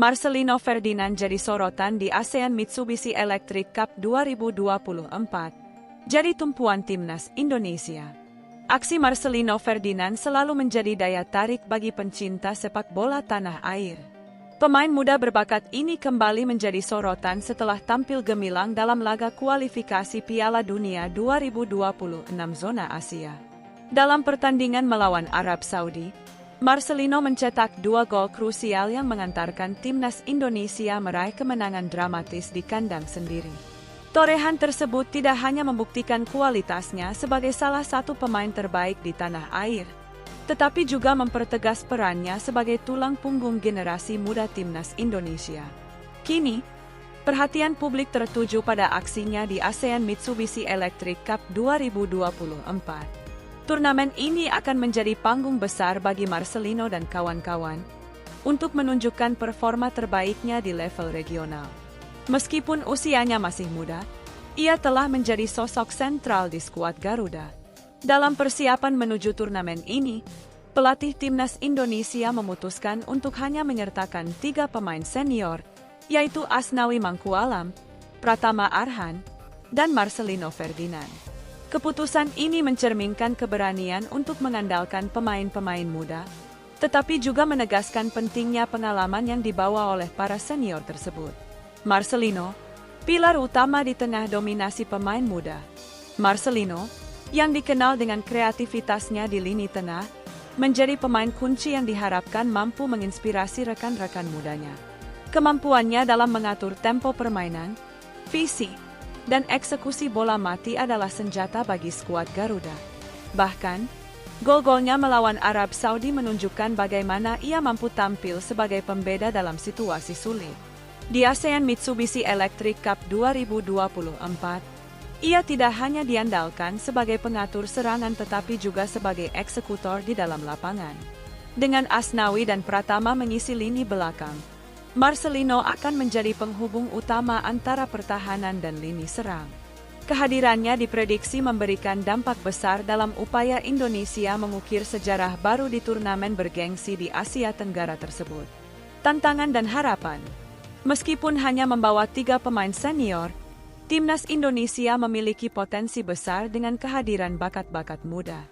Marcelino Ferdinand jadi sorotan di ASEAN Mitsubishi Electric Cup 2024. Jadi tumpuan timnas Indonesia. Aksi Marcelino Ferdinand selalu menjadi daya tarik bagi pencinta sepak bola tanah air. Pemain muda berbakat ini kembali menjadi sorotan setelah tampil gemilang dalam laga kualifikasi Piala Dunia 2026 zona Asia. Dalam pertandingan melawan Arab Saudi, Marcelino mencetak 2 gol krusial yang mengantarkan timnas Indonesia meraih kemenangan dramatis di kandang sendiri. Torehan tersebut tidak hanya membuktikan kualitasnya sebagai salah satu pemain terbaik di tanah air, tetapi juga mempertegas perannya sebagai tulang punggung generasi muda timnas Indonesia. Kini, perhatian publik tertuju pada aksinya di ASEAN Mitsubishi Electric Cup 2024. Turnamen ini akan menjadi panggung besar bagi Marcelino dan kawan-kawan untuk menunjukkan performa terbaiknya di level regional. Meskipun usianya masih muda, ia telah menjadi sosok sentral di skuad Garuda. Dalam persiapan menuju turnamen ini, pelatih timnas Indonesia memutuskan untuk hanya menyertakan 3 pemain senior, yaitu Asnawi Mangkualam, Pratama Arhan, dan Marcelino Ferdinand. Keputusan ini mencerminkan keberanian untuk mengandalkan pemain-pemain muda, tetapi juga menegaskan pentingnya pengalaman yang dibawa oleh para senior tersebut. Marcelino, pilar utama di tengah dominasi pemain muda. Marcelino, yang dikenal dengan kreativitasnya di lini tengah, menjadi pemain kunci yang diharapkan mampu menginspirasi rekan-rekan mudanya. Kemampuannya dalam mengatur tempo permainan, visi, dan eksekusi bola mati adalah senjata bagi skuad Garuda. Bahkan, gol-golnya melawan Arab Saudi menunjukkan bagaimana ia mampu tampil sebagai pembeda dalam situasi sulit. Di ASEAN Mitsubishi Electric Cup 2024, ia tidak hanya diandalkan sebagai pengatur serangan tetapi juga sebagai eksekutor di dalam lapangan. Dengan Asnawi dan Pratama mengisi lini belakang, Marcelino akan menjadi penghubung utama antara pertahanan dan lini serang. Kehadirannya diprediksi memberikan dampak besar dalam upaya Indonesia mengukir sejarah baru di turnamen bergengsi di Asia Tenggara tersebut. Tantangan dan harapan. Meskipun hanya membawa 3 pemain senior, timnas Indonesia memiliki potensi besar dengan kehadiran bakat-bakat muda.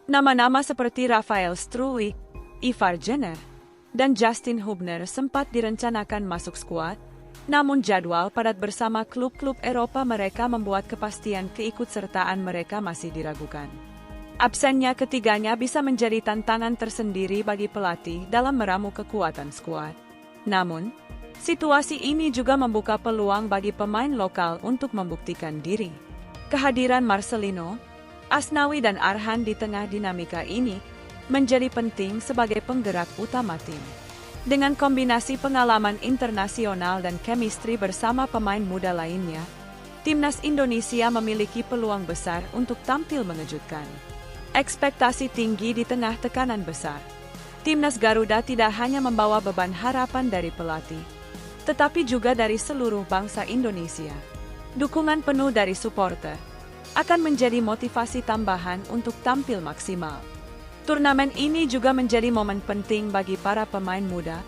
Nama-nama seperti Rafael Struijk, Ivar Jenner, dan Justin Hubner sempat direncanakan masuk skuad, namun jadwal padat bersama klub-klub Eropa mereka membuat kepastian keikutsertaan mereka masih diragukan. Absennya ketiganya bisa menjadi tantangan tersendiri bagi pelatih dalam meramu kekuatan skuad. Namun, situasi ini juga membuka peluang bagi pemain lokal untuk membuktikan diri. Kehadiran Marcelino, Asnawi dan Arhan di tengah dinamika ini menjadi penting sebagai penggerak utama tim. Dengan kombinasi pengalaman internasional dan chemistry bersama pemain muda lainnya, timnas Indonesia memiliki peluang besar untuk tampil mengejutkan. Ekspektasi tinggi di tengah tekanan besar. Timnas Garuda tidak hanya membawa beban harapan dari pelatih, tetapi juga dari seluruh bangsa Indonesia. Dukungan penuh dari supporter akan menjadi motivasi tambahan untuk tampil maksimal. Turnamen ini juga menjadi momen penting bagi para pemain muda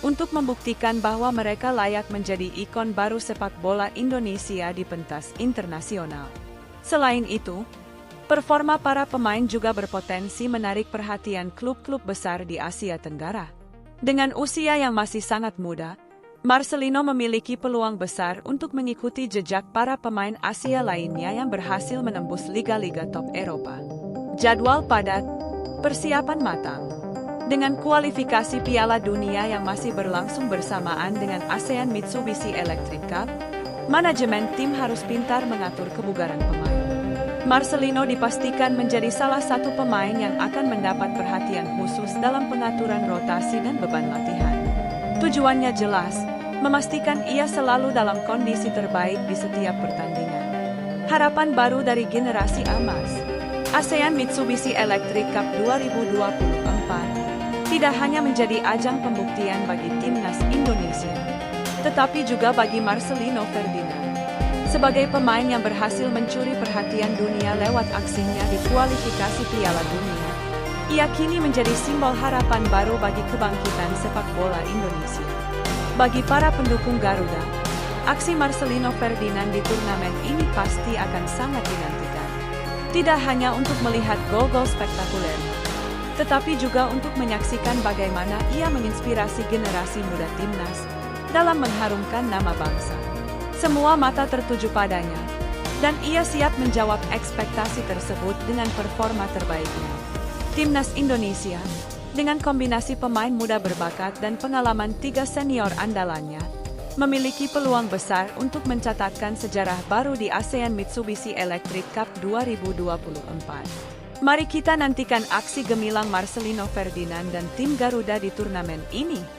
untuk membuktikan bahwa mereka layak menjadi ikon baru sepak bola Indonesia di pentas internasional. Selain itu, performa para pemain juga berpotensi menarik perhatian klub-klub besar di Asia Tenggara. Dengan usia yang masih sangat muda, Marcelino memiliki peluang besar untuk mengikuti jejak para pemain Asia lainnya yang berhasil menembus liga-liga top Eropa. Jadwal padat, persiapan matang. Dengan kualifikasi Piala Dunia yang masih berlangsung bersamaan dengan ASEAN Mitsubishi Electric Cup, manajemen tim harus pintar mengatur kebugaran pemain. Marcelino dipastikan menjadi salah satu pemain yang akan mendapat perhatian khusus dalam pengaturan rotasi dan beban latihan. Tujuannya jelas, memastikan ia selalu dalam kondisi terbaik di setiap pertandingan. Harapan baru dari generasi emas ASEAN Mitsubishi Electric Cup 2024 tidak hanya menjadi ajang pembuktian bagi timnas Indonesia, tetapi juga bagi Marcelino Ferdinand. Sebagai pemain yang berhasil mencuri perhatian dunia lewat aksinya di kualifikasi Piala Dunia, ia kini menjadi simbol harapan baru bagi kebangkitan sepak bola Indonesia. Bagi para pendukung Garuda, aksi Marcelino Ferdinand di turnamen ini pasti akan sangat dinantikan. Tidak hanya untuk melihat gol-gol spektakuler, tetapi juga untuk menyaksikan bagaimana ia menginspirasi generasi muda timnas dalam mengharumkan nama bangsa. Semua mata tertuju padanya, dan ia siap menjawab ekspektasi tersebut dengan performa terbaiknya. Timnas Indonesia, dengan kombinasi pemain muda berbakat dan pengalaman 3 senior andalannya, memiliki peluang besar untuk mencatatkan sejarah baru di ASEAN Mitsubishi Electric Cup 2024. Mari kita nantikan aksi gemilang Marcelino Ferdinand dan tim Garuda di turnamen ini.